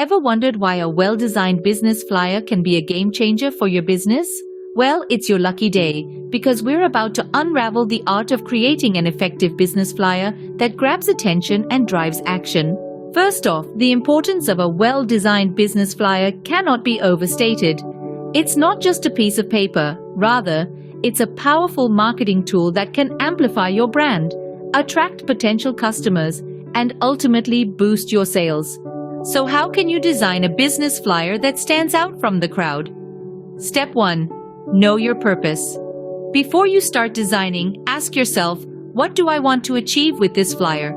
ever wondered why a well-designed business flyer can be a game changer for your business? Well, it's your lucky day, because we're about to unravel the art of creating an effective business flyer that grabs attention and drives action. First off, the importance of a well-designed business flyer cannot be overstated. It's not just a piece of paper. Rather, it's a powerful marketing tool that can amplify your brand, attract potential customers, and ultimately boost your sales. So how can you design a business flyer that stands out from the crowd? Step 1. Know your purpose. Before you start designing, ask yourself, what do I want to achieve with this flyer?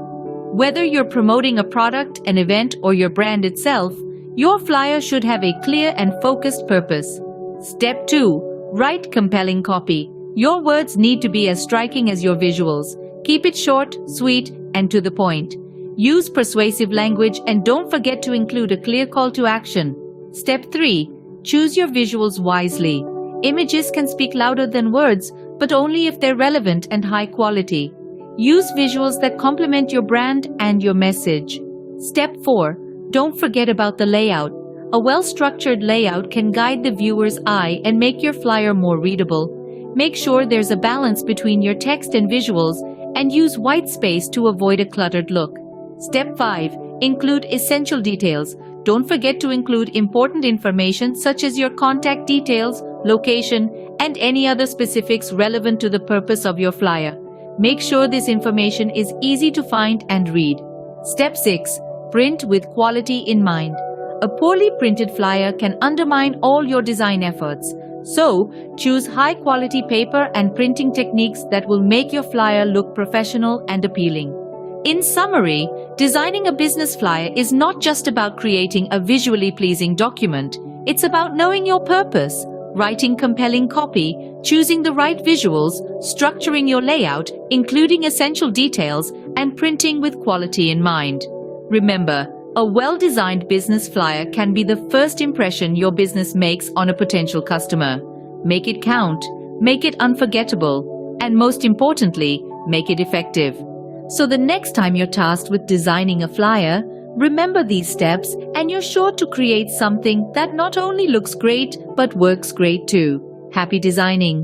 Whether you're promoting a product, an event, or your brand itself, your flyer should have a clear and focused purpose. Step 2. Write compelling copy. Your words need to be as striking as your visuals. Keep it short, sweet, and to the point. Use persuasive language and don't forget to include a clear call to action. Step 3. Choose your visuals wisely. Images can speak louder than words, but only if they're relevant and high quality. Use visuals that complement your brand and your message. Step 4. Don't forget about the layout. A well-structured layout can guide the viewer's eye and make your flyer more readable. Make sure there's a balance between your text and visuals, and use white space to avoid a cluttered look. Step 5. Include essential details. Don't forget to include important information such as your contact details, location, and any other specifics relevant to the purpose of your flyer. Make sure this information is easy to find and read. Step 6. Print with quality in mind. A poorly printed flyer can undermine all your design efforts. So, choose high-quality paper and printing techniques that will make your flyer look professional and appealing. In summary, designing a business flyer is not just about creating a visually pleasing document. It's about knowing your purpose, writing compelling copy, choosing the right visuals, structuring your layout, including essential details, and printing with quality in mind. Remember, a well-designed business flyer can be the first impression your business makes on a potential customer. Make it count, make it unforgettable, and most importantly, make it effective. So the next time you're tasked with designing a flyer, remember these steps and you're sure to create something that not only looks great but works great too. Happy designing!